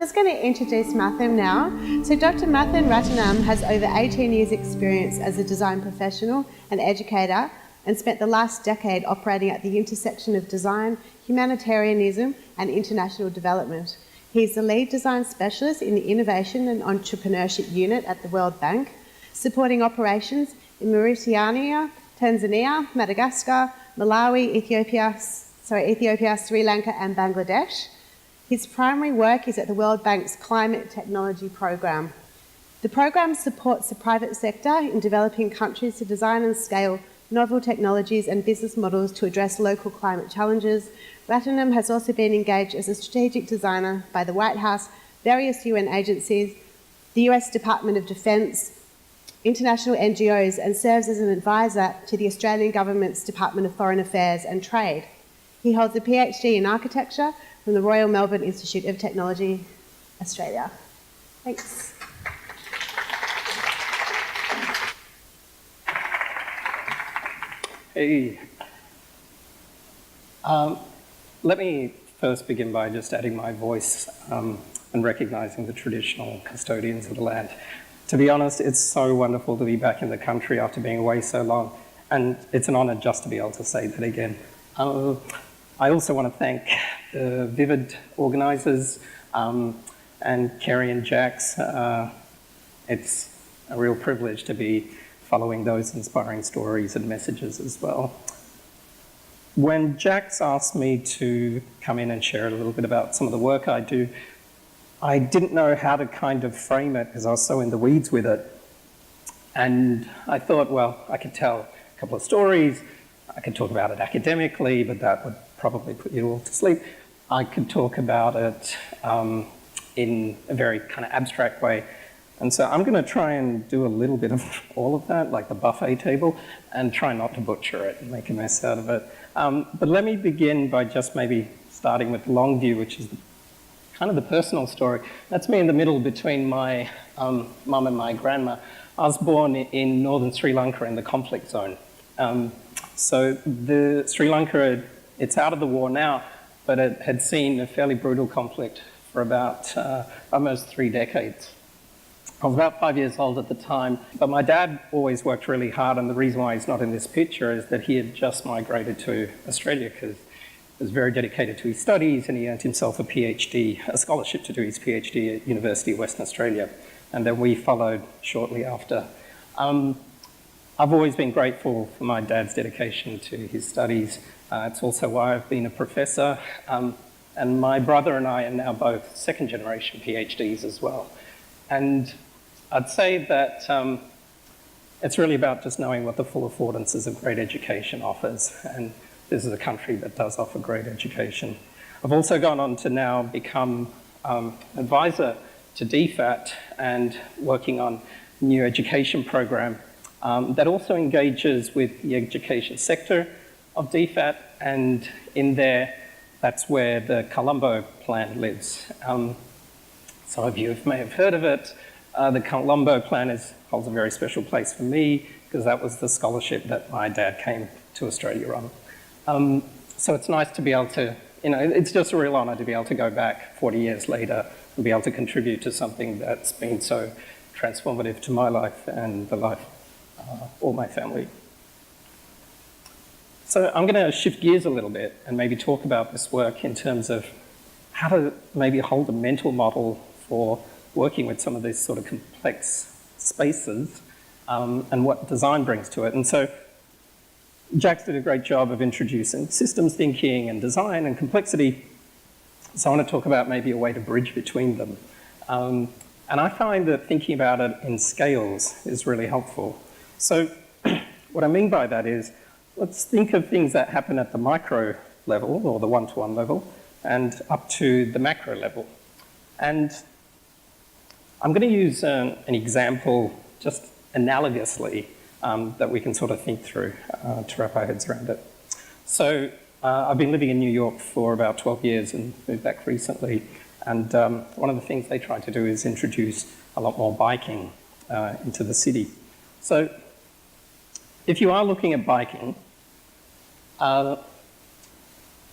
I'm just going to introduce Mathan now. So Dr. Mathan Ratinam has over 18 years' experience as a design professional and educator and spent the last decade operating at the intersection of design, humanitarianism and international development. He's the lead design specialist in the Innovation and Entrepreneurship Unit at the World Bank, supporting operations in Mauritania, Tanzania, Madagascar, Malawi, Ethiopia, Sri Lanka and Bangladesh. His primary work is at the World Bank's Climate Technology Program. The program supports the private sector in developing countries to design and scale novel technologies and business models to address local climate challenges. Ratinam has also been engaged as a strategic designer by the White House, various UN agencies, the US Department of Defence, international NGOs, and serves as an advisor to the Australian Government's Department of Foreign Affairs and Trade. He holds a PhD in architecture from the Royal Melbourne Institute of Technology, Australia. Thanks. Hey. Let me first begin by just adding my voice and recognising the traditional custodians of the land. To be honest, it's so wonderful to be back in the country after being away so long, and it's an honour just to be able to say that again. I also want to thank the Vivid organisers and Kerry and Jax. It's a real privilege to be following those inspiring stories and messages as well. When Jax asked me to come in and share a little bit about some of the work I do, I didn't know how to kind of frame it because I was so in the weeds with it. And I thought, well, I could tell a couple of stories. I could talk about it academically, but that would probably put you all to sleep. I could talk about it in a very kind of abstract way. And so I'm going to try and do a little bit of all of that, like the buffet table, and try not to butcher it and make a mess out of it. But let me begin by just maybe starting with the long view, which is kind of the personal story. That's me in the middle between my mum and my grandma. I was born in northern Sri Lanka in the conflict zone. So the Sri Lanka, it's out of the war now, but it had seen a fairly brutal conflict for about almost 3 decades. I was about 5 years old at the time, but my dad always worked really hard, and the reason why he's not in this picture is that he had just migrated to Australia because he was very dedicated to his studies, and he earned himself a PhD, a scholarship to do his PhD at University of Western Australia, and then we followed shortly after. I've always been grateful for my dad's dedication to his studies. It's also why I've been a professor, and my brother and I are now both second-generation PhDs as well. And I'd say that it's really about just knowing what the full affordances of great education offers, and this is a country that does offer great education. I've also gone on to now become advisor to DFAT and working on a new education program that also engages with the education sector of DFAT, and in there, that's where the Colombo Plant lives. Some of you may have heard of it. The Colombo Plant holds a very special place for me because that was the scholarship that my dad came to Australia on. So it's nice to be able to, it's just a real honour to be able to go back 40 years later and be able to contribute to something that's been so transformative to my life and the life of all my family. So I'm going to shift gears a little bit and maybe talk about this work in terms of how to maybe hold a mental model for working with some of these sort of complex spaces and what design brings to it. And so Jax did a great job of introducing systems thinking and design and complexity. So I want to talk about maybe a way to bridge between them. And I find that thinking about it in scales is really helpful. So what I mean by that is, let's think of things that happen at the micro level or the one-to-one level and up to the macro level. And I'm going to use an example just analogously that we can sort of think through to wrap our heads around it. So I've been living in New York for about 12 years and moved back recently. And one of the things they try to do is introduce a lot more biking into the city. So if you are looking at biking and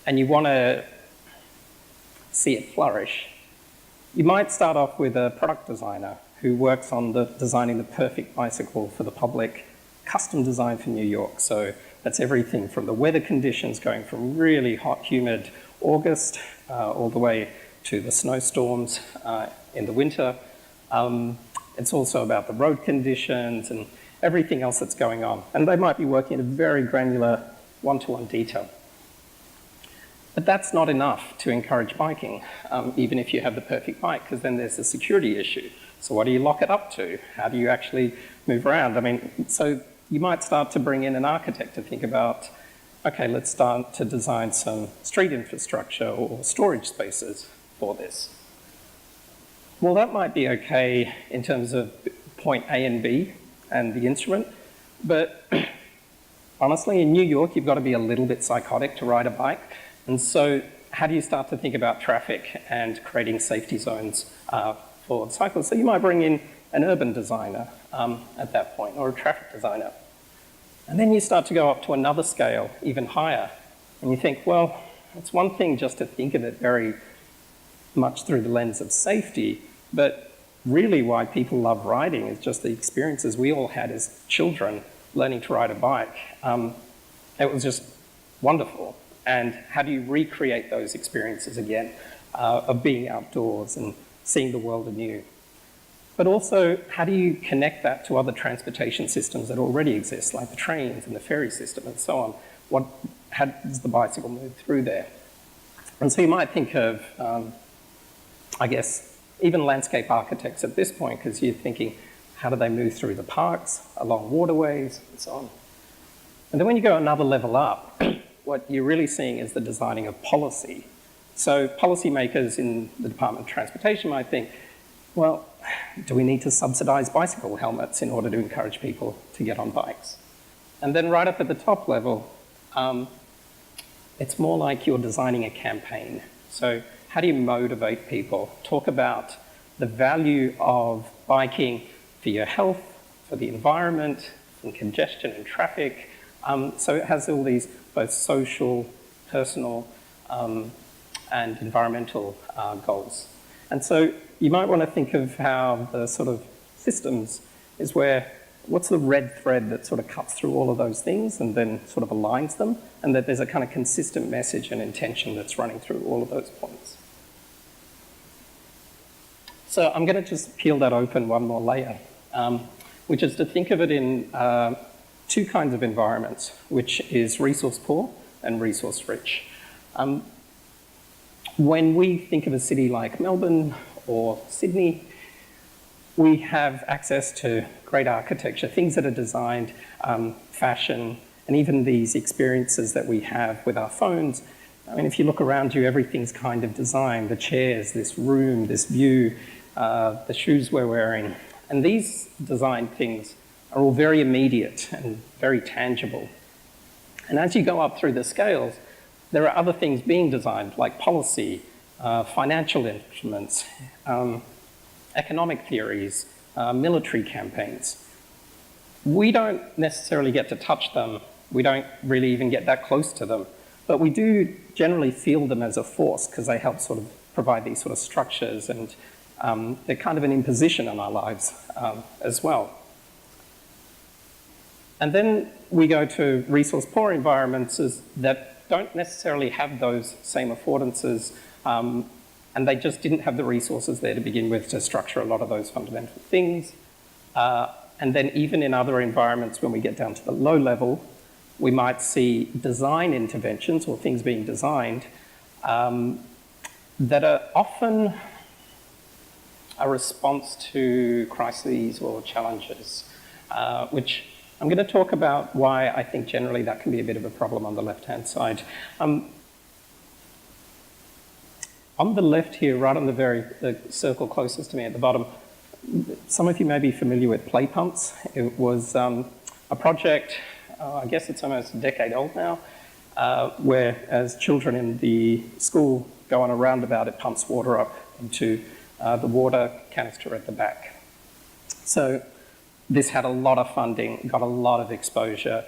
you want to see it flourish, You might start off with a product designer who works on designing the perfect bicycle for the public, custom designed for New York. So that's everything from the weather conditions going from really hot, humid August all the way to the snowstorms in the winter. It's also about the road conditions and everything else that's going on. And they might be working in a very granular one-to-one detail. But that's not enough to encourage biking, even if you have the perfect bike, because then there's the security issue. So what do you lock it up to? How do you actually move around? I mean, so you might start to bring in an architect to think about, okay, let's start to design some street infrastructure or storage spaces for this. Well, that might be okay in terms of point A and B and the instrument, but honestly, in New York, you've got to be a little bit psychotic to ride a bike. And so how do you start to think about traffic and creating safety zones for cyclists? So you might bring in an urban designer at that point, or a traffic designer. And then you start to go up to another scale, even higher. And you think, well, it's one thing just to think of it very much through the lens of safety, but really why people love riding is just the experiences we all had as children learning to ride a bike. It was just wonderful. And how do you recreate those experiences again of being outdoors and seeing the world anew? But also, how do you connect that to other transportation systems that already exist, like the trains and the ferry system and so on? How does the bicycle move through there? And so you might think of, I guess, even landscape architects at this point, because you're thinking, how do they move through the parks, along waterways, and so on? And then when you go another level up, what you're really seeing is the designing of policy. So policymakers in the Department of Transportation might think, well, do we need to subsidize bicycle helmets in order to encourage people to get on bikes? And then right up at the top level, it's more like you're designing a campaign. So how do you motivate people? Talk about the value of biking for your health, for the environment, from congestion and traffic. So it has all these both social, personal, and environmental goals. And so you might want to think of how the sort of systems is where, what's the red thread that sort of cuts through all of those things and then sort of aligns them, and that there's a kind of consistent message and intention that's running through all of those points. So I'm going to just peel that open one more layer, which is to think of it in two kinds of environments, which is resource poor and resource rich. When we think of a city like Melbourne or Sydney, we have access to great architecture, things that are designed, fashion, and even these experiences that we have with our phones. I mean, if you look around you, everything's kind of designed, the chairs, this room, this view, the shoes we're wearing. And these design things are all very immediate and very tangible. And as you go up through the scales, there are other things being designed, like policy, financial instruments, economic theories, military campaigns. We don't necessarily get to touch them. We don't really even get that close to them. But we do generally feel them as a force because they help sort of provide these sort of structures, and they're kind of an imposition on our lives as well. And then we go to resource-poor environments that don't necessarily have those same affordances, and they just didn't have the resources there to begin with to structure a lot of those fundamental things. And then even in other environments, when we get down to the low level, we might see design interventions or things being designed that are often a response to crises or challenges, which I'm going to talk about why I think generally that can be a bit of a problem on the left-hand side. On the left here, right on the circle closest to me at the bottom, some of you may be familiar with play pumps. It was a project, I guess it's almost a decade old now, where as children in the school go on a roundabout, it pumps water up into the water canister at the back. So this had a lot of funding, got a lot of exposure.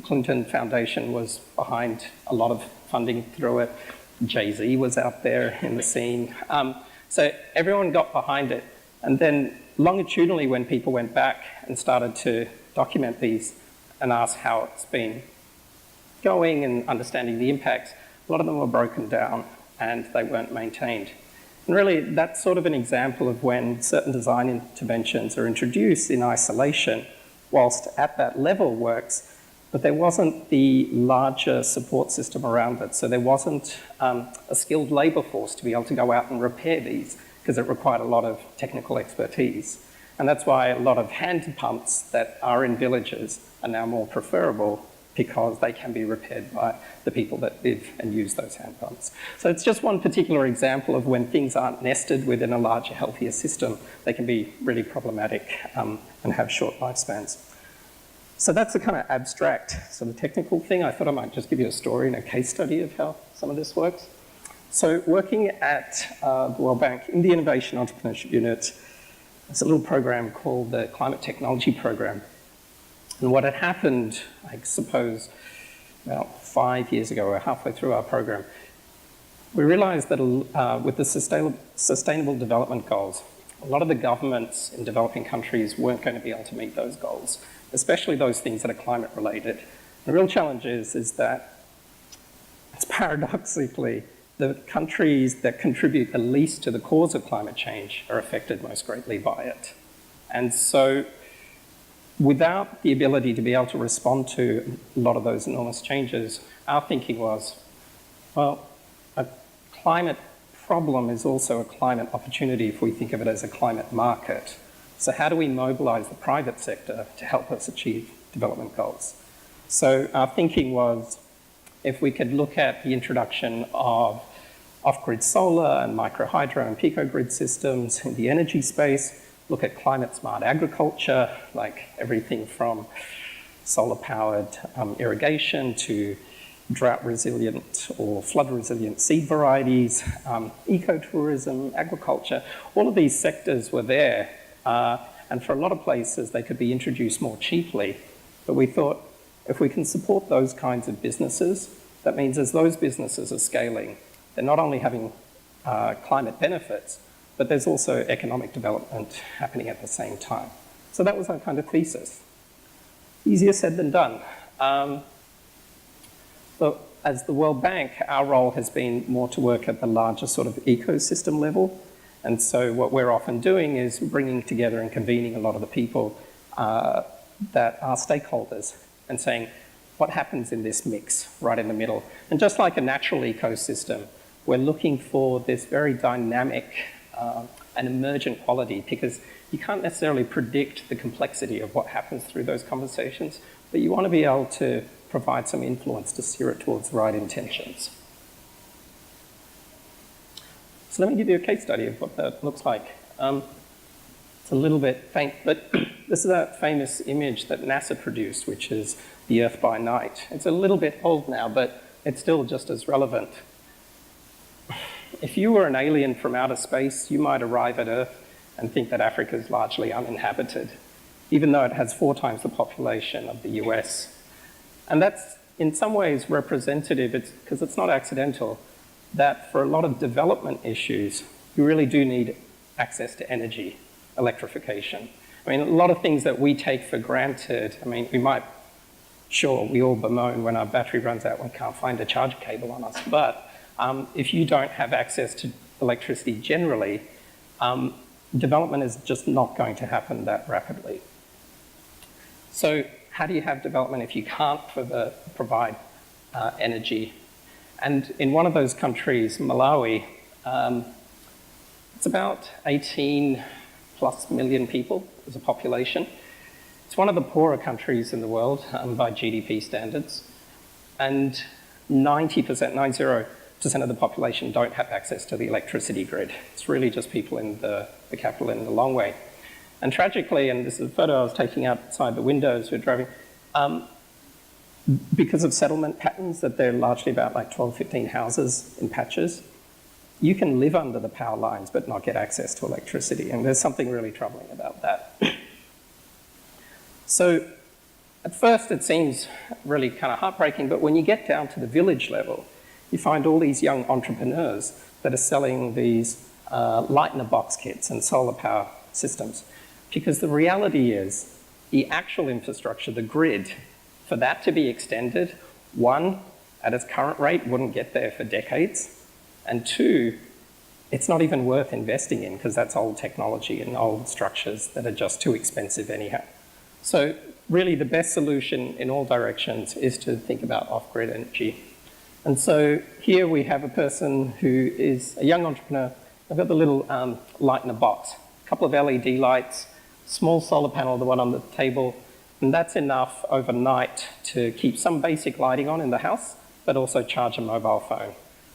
Clinton Foundation was behind a lot of funding through it. Jay-Z was out there in the scene. So everyone got behind it. And then longitudinally, when people went back and started to document these and ask how it's been going and understanding the impacts, a lot of them were broken down and they weren't maintained. And really, that's sort of an example of when certain design interventions are introduced in isolation, whilst at that level works, but there wasn't the larger support system around it. So there wasn't a skilled labour force to be able to go out and repair these, because it required a lot of technical expertise. And that's why a lot of hand pumps that are in villages are now more preferable, because they can be repaired by the people that live and use those hand pumps. So it's just one particular example of when things aren't nested within a larger, healthier system, they can be really problematic and have short lifespans. So that's the kind of abstract sort of technical thing. I thought I might just give you a story and a case study of how some of this works. So working at the World Bank in the Innovation Entrepreneurship Unit, there's a little program called the Climate Technology Program. And what had happened, I suppose, about 5 years ago, or halfway through our program, we realized that with the Sustainable Development Goals, a lot of the governments in developing countries weren't going to be able to meet those goals, especially those things that are climate related. The real challenge is that it's paradoxically the countries that contribute the least to the cause of climate change are affected most greatly by it. And so without the ability to be able to respond to a lot of those enormous changes, our thinking was, well, a climate problem is also a climate opportunity if we think of it as a climate market. So how do we mobilize the private sector to help us achieve development goals? So our thinking was, if we could look at the introduction of off-grid solar and micro-hydro and pico-grid systems in the energy space, look at climate-smart agriculture, like everything from solar-powered irrigation to drought-resilient or flood-resilient seed varieties, ecotourism, agriculture, all of these sectors were there. And for a lot of places, they could be introduced more cheaply. But we thought, if we can support those kinds of businesses, that means as those businesses are scaling, they're not only having climate benefits, but there's also economic development happening at the same time. So that was our kind of thesis. Easier said than done. But as the World Bank, our role has been more to work at the larger sort of ecosystem level. And so what we're often doing is bringing together and convening a lot of the people that are stakeholders and saying, what happens in this mix right in the middle? And just like a natural ecosystem, we're looking for this very dynamic and emergent quality, because you can't necessarily predict the complexity of what happens through those conversations, but you want to be able to provide some influence to steer it towards the right intentions. So let me give you a case study of what that looks like. It's a little bit faint, but this is a famous image that NASA produced, which is the Earth by night. It's a little bit old now, but it's still just as relevant. If you were an alien from outer space, you might arrive at Earth and think that Africa is largely uninhabited, even though it has 4 times the population of the US. And that's in some ways representative, because it's not accidental, that for a lot of development issues, you really do need access to energy, electrification. I mean, a lot of things that we take for granted, I mean, we all bemoan when our battery runs out, we can't find a charge cable on us, but if you don't have access to electricity generally, development is just not going to happen that rapidly. So how do you have development if you can't provide energy? And in one of those countries, Malawi, it's about 18 plus million people as a population. It's one of the poorer countries in the world by GDP standards. And 90% of the population don't have access to the electricity grid. It's really just people in the capital in the long way. And tragically, and this is a photo I was taking outside the windows we're driving, because of settlement patterns, that they're largely about like 12, 15 houses in patches, you can live under the power lines but not get access to electricity. And there's something really troubling about that. So at first it seems really kind of heartbreaking, but when you get down to the village level, you find all these young entrepreneurs that are selling these light-in-a-box kits and solar power systems. Because the reality is, the actual infrastructure, the grid, for that to be extended, one, at its current rate, wouldn't get there for decades, and two, it's not even worth investing in because that's old technology and old structures that are just too expensive anyhow. So really the best solution in all directions is to think about off-grid energy. And so here we have a person who is a young entrepreneur. I've got the little light in a box, a couple of LED lights, small solar panel, the one on the table, and that's enough overnight to keep some basic lighting on in the house, but also charge a mobile phone.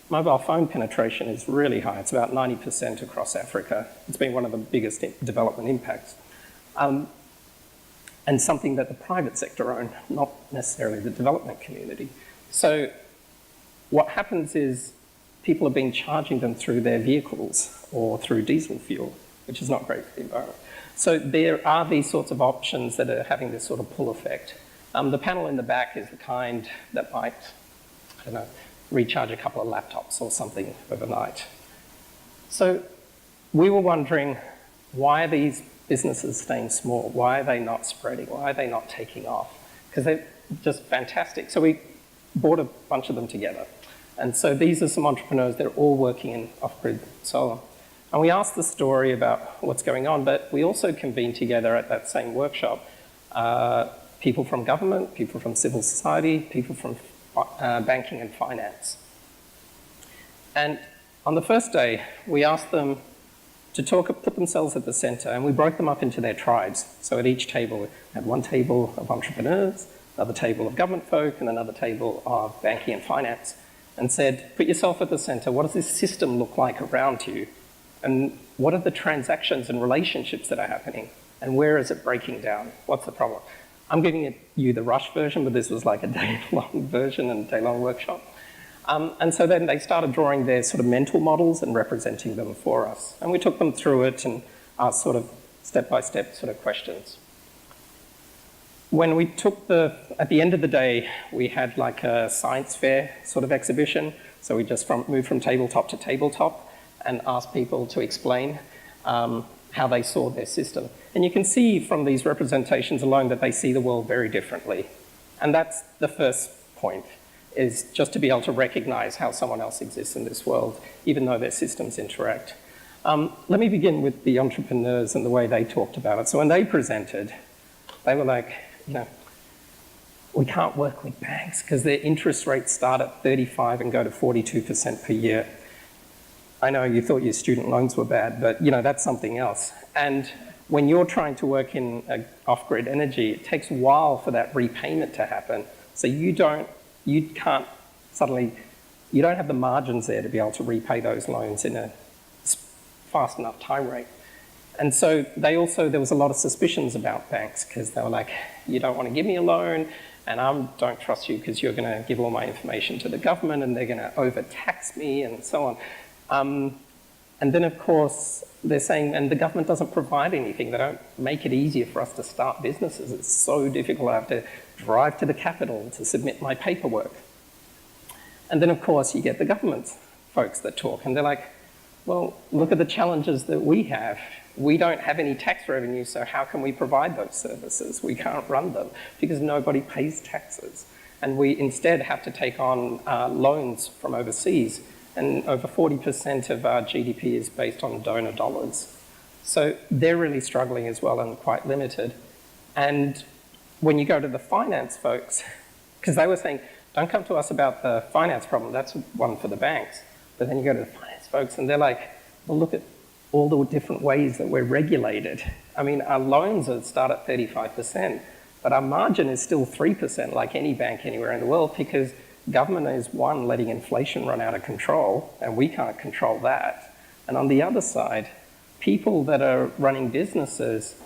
Mobile phone penetration is really high. It's about 90% across Africa. It's been one of the biggest development impacts. And something that the private sector own, not necessarily the development community. So what happens is people have been charging them through their vehicles or through diesel fuel, which is not great for the environment. So there are these sorts of options that are having this sort of pull effect. The panel in the back is the kind that might, I don't know, recharge a couple of laptops or something overnight. So we were wondering, why are these businesses staying small? Why are they not spreading? Why are they not taking off? Because they're just fantastic. So we brought a bunch of them together. And so these are some entrepreneurs that are all working in off-grid solar. And we asked the story about what's going on, but we also convened together at that same workshop people from government, people from civil society, people from banking and finance. And on the first day, we asked them to put themselves at the center, and we broke them up into their tribes. So at each table, we had one table of entrepreneurs, another table of government folk, and another table of banking and finance, and said, put yourself at the center. What does this system look like around you? And what are the transactions and relationships that are happening? And where is it breaking down? What's the problem? I'm giving you the rush version, but this was like a day-long version and a day-long workshop. And so then they started drawing their sort of mental models and representing them for us. And we took them through it and asked sort of step-by-step sort of questions. When we at the end of the day, we had like a science fair sort of exhibition. So we just moved from tabletop to tabletop and asked people to explain how they saw their system. And you can see from these representations alone that they see the world very differently. And that's the first point, is just to be able to recognize how someone else exists in this world, even though their systems interact. Let me begin with the entrepreneurs and the way they talked about it. So when they presented, they were like, we can't work with banks because their interest rates start at 35 and go to 42% per year. I know you thought your student loans were bad, but that's something else. And when you're trying to work in off-grid energy, it takes a while for that repayment to happen. So you don't have the margins there to be able to repay those loans in a fast enough time rate. And so there was a lot of suspicions about banks because they were like, you don't want to give me a loan, and I don't trust you because you're going to give all my information to the government and they're going to overtax me and so on. And then, of course, they're saying, and the government doesn't provide anything. They don't make it easier for us to start businesses. It's so difficult. I have to drive to the capital to submit my paperwork. And then, of course, you get the government folks that talk, and they're like, well, look at the challenges that we have. We don't have any tax revenue, so how can we provide those services? We can't run them because nobody pays taxes. And we instead have to take on loans from overseas. And over 40% of our GDP is based on donor dollars. So they're really struggling as well and quite limited. And when you go to the finance folks, because they were saying, don't come to us about the finance problem, that's one for the banks. But then you go to the finance folks and they're like, well, look at all the different ways that we're regulated. I mean, our loans start at 35%, but our margin is still 3% like any bank anywhere in the world because government is, one, letting inflation run out of control, and we can't control that. And on the other side, people that are running businesses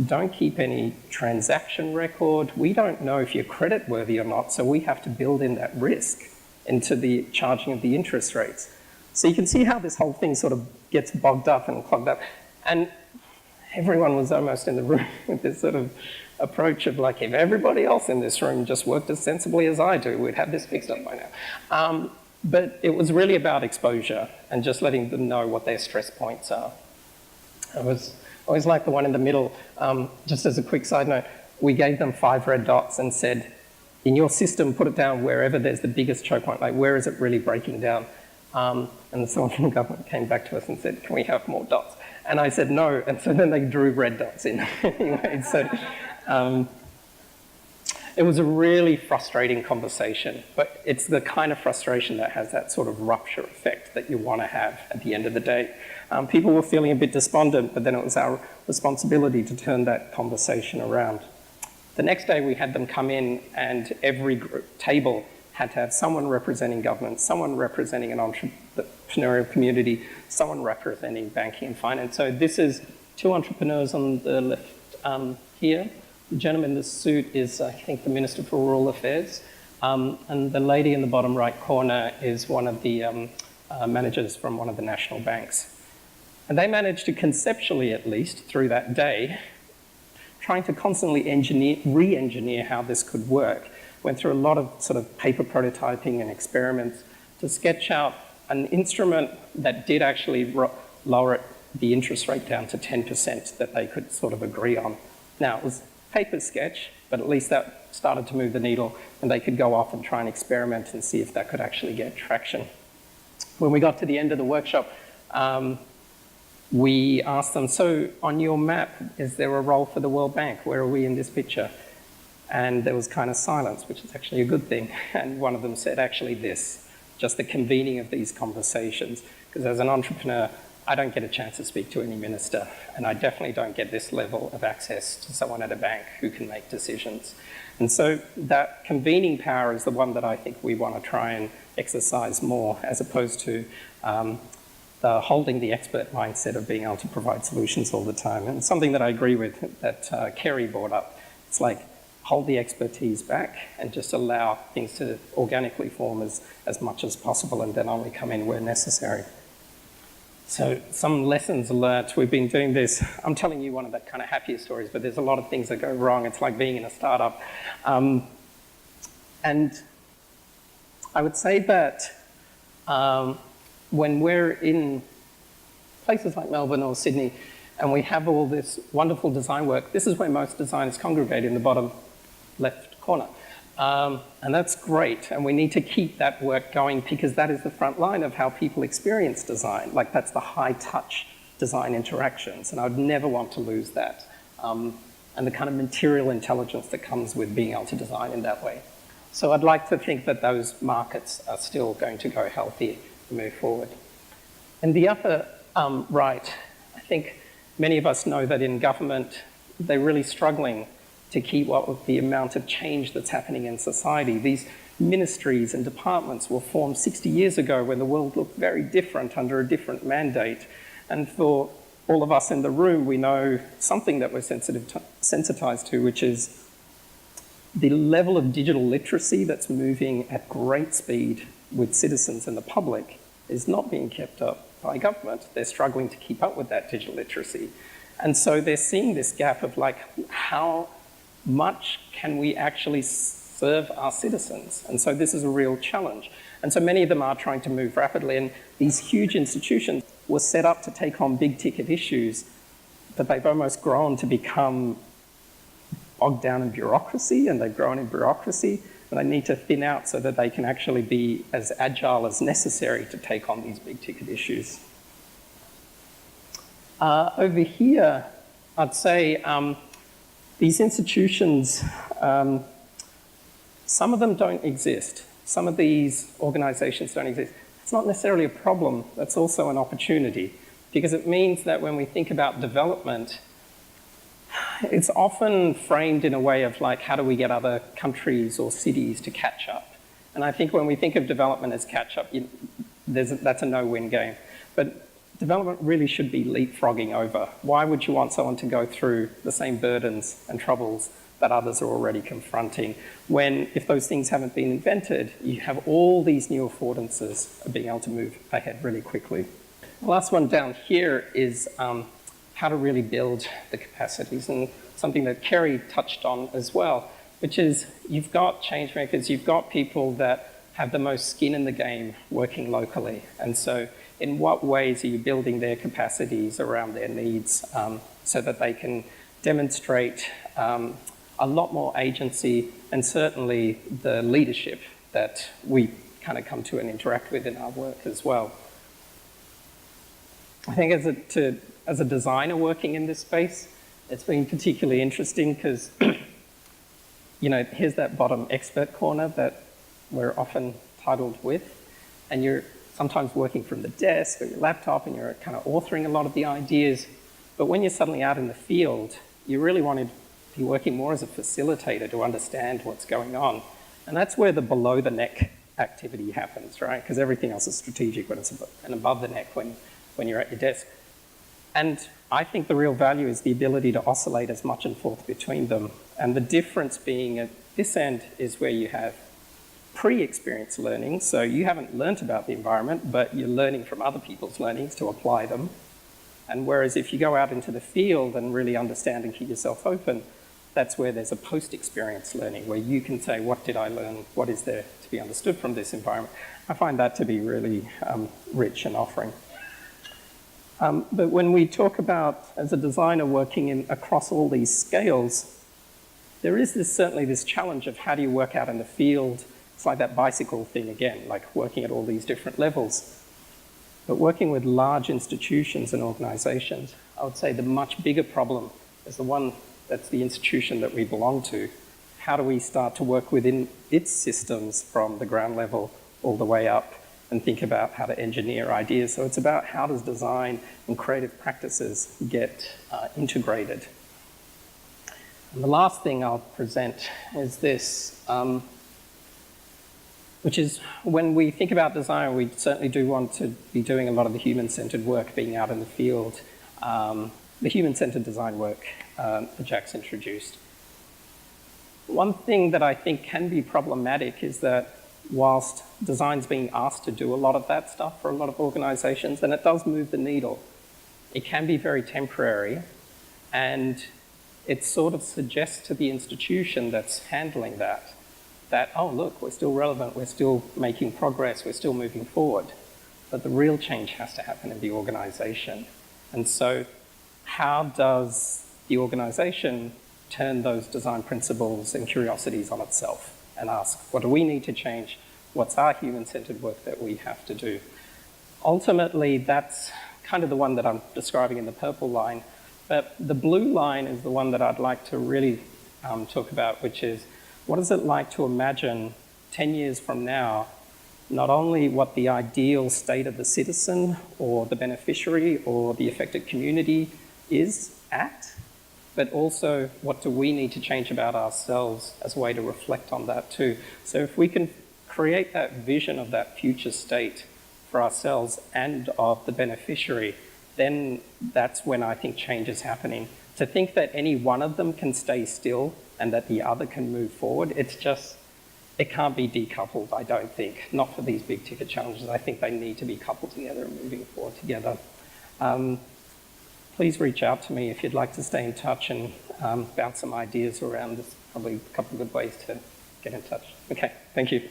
don't keep any transaction record. We don't know if you're creditworthy or not, so we have to build in that risk into the charging of the interest rates. So you can see how this whole thing sort of gets bogged up and clogged up. And everyone was almost in the room with this sort of approach of like, if everybody else in this room just worked as sensibly as I do, we'd have this fixed up by now. But it was really about exposure and just letting them know what their stress points are. I was always like the one in the middle. Just as a quick side note, we gave them 5 red dots and said, in your system, put it down wherever there's the biggest choke point, like where is it really breaking down? And someone from the government came back to us and said, can we have more dots? And I said no, and so then they drew red dots in. Anyway, so it was a really frustrating conversation, but it's the kind of frustration that has that sort of rupture effect that you want to have at the end of the day. People were feeling a bit despondent, but then it was our responsibility to turn that conversation around. The next day we had them come in, and every table had to have someone representing government, someone representing an entrepreneurial community, someone representing banking and finance. So this is 2 entrepreneurs on the left here. The gentleman in the suit is, I think, the Minister for Rural Affairs. And the lady in the bottom right corner is one of the managers from one of the national banks. And they managed to conceptually, at least, through that day, trying to constantly re-engineer how this could work. Went through a lot of sort of paper prototyping and experiments to sketch out an instrument that did actually lower the interest rate down to 10% that they could sort of agree on. Now, it was a paper sketch, but at least that started to move the needle, and they could go off and try and experiment and see if that could actually get traction. When we got to the end of the workshop, we asked them, so on your map, is there a role for the World Bank? Where are we in this picture? And there was kind of silence, which is actually a good thing. And one of them said, actually this, just the convening of these conversations. Because as an entrepreneur, I don't get a chance to speak to any minister, and I definitely don't get this level of access to someone at a bank who can make decisions. And so that convening power is the one that I think we want to try and exercise more, as opposed to the holding the expert mindset of being able to provide solutions all the time. And something that I agree with that Kerry brought up. It's like, hold the expertise back and just allow things to organically form as much as possible, and then only come in where necessary. So some lessons learnt. We've been doing this. I'm telling you one of the kind of happier stories, but there's a lot of things that go wrong. It's like being in a startup. And I would say that when we're in places like Melbourne or Sydney and we have all this wonderful design work, this is where most designers congregate, in the bottom left corner. And that's great, and we need to keep that work going, because that is the front line of how people experience design. Like, that's the high-touch design interactions, and I would never want to lose that. And the kind of material intelligence that comes with being able to design in that way. So I'd like to think that those markets are still going to go healthy and move forward. In the upper right, I think many of us know that in government, they're really struggling to keep up with the amount of change that's happening in society. These ministries and departments were formed 60 years ago when the world looked very different under a different mandate. And for all of us in the room, we know something that we're sensitized to, which is the level of digital literacy that's moving at great speed with citizens and the public is not being kept up by government. They're struggling to keep up with that digital literacy. And so they're seeing this gap of like, how much can we actually serve our citizens? And so this is a real challenge. And so many of them are trying to move rapidly, and these huge institutions were set up to take on big ticket issues, but they've almost grown to become bogged down in bureaucracy, and they've grown in bureaucracy, and they need to thin out so that they can actually be as agile as necessary to take on these big ticket issues. Over here, I'd say these institutions, some of them don't exist. Some of these organizations don't exist. It's not necessarily a problem, that's also an opportunity, because it means that when we think about development, it's often framed in a way of like, how do we get other countries or cities to catch up? And I think when we think of development as catch up, that's a no-win game. But development really should be leapfrogging over. Why would you want someone to go through the same burdens and troubles that others are already confronting, when if those things haven't been invented, you have all these new affordances of being able to move ahead really quickly. The last one down here is how to really build the capacities, and something that Kerry touched on as well, which is you've got change makers, you've got people that have the most skin in the game working locally. And so in what ways are you building their capacities around their needs so that they can demonstrate a lot more agency and certainly the leadership that we kind of come to and interact with in our work as well. I think as a designer working in this space, it's been particularly interesting because, you know, here's that bottom expert corner that we're often titled with, and you're sometimes working from the desk or your laptop and you're kind of authoring a lot of the ideas. But when you're suddenly out in the field, you really want to be working more as a facilitator to understand what's going on. And that's where the below the neck activity happens, right? Because everything else is strategic when it's above the neck when you're at your desk. And I think the real value is the ability to oscillate as much and forth between them. And the difference being at this end is where you have pre-experience learning. So you haven't learnt about the environment, but you're learning from other people's learnings to apply them. And whereas if you go out into the field and really understand and keep yourself open, that's where there's a post-experience learning, where you can say, what did I learn? What is there to be understood from this environment? I find that to be really rich and offering. But when we talk about, as a designer, working across all these scales, there is certainly this challenge of how do you work out in the field. It's like that bicycle thing again, like working at all these different levels. But working with large institutions and organizations, I would say the much bigger problem is the one that's the institution that we belong to. How do we start to work within its systems from the ground level all the way up and think about how to engineer ideas? So it's about how does design and creative practices get integrated. And the last thing I'll present is this, which is when we think about design, we certainly do want to be doing a lot of the human-centered work, being out in the field. The human-centered design work that Jack's introduced. One thing that I think can be problematic is that whilst design's being asked to do a lot of that stuff for a lot of organizations, and it does move the needle, it can be very temporary, and it sort of suggests to the institution that's handling that, oh look, we're still relevant, we're still making progress, we're still moving forward. But the real change has to happen in the organization. And so how does the organization turn those design principles and curiosities on itself and ask, what do we need to change? What's our human-centered work that we have to do? Ultimately, that's kind of the one that I'm describing in the purple line. But the blue line is the one that I'd like to really talk about, which is, what is it like to imagine 10 years from now, not only what the ideal state of the citizen or the beneficiary or the affected community is at, but also what do we need to change about ourselves as a way to reflect on that too. So if we can create that vision of that future state for ourselves and of the beneficiary, then that's when I think change is happening. To think that any one of them can stay still and that the other can move forward, it can't be decoupled, I don't think. Not for these big ticket challenges. I think they need to be coupled together and moving forward together. Please reach out to me if you'd like to stay in touch and bounce some ideas around. There's probably a couple of good ways to get in touch. Okay, thank you.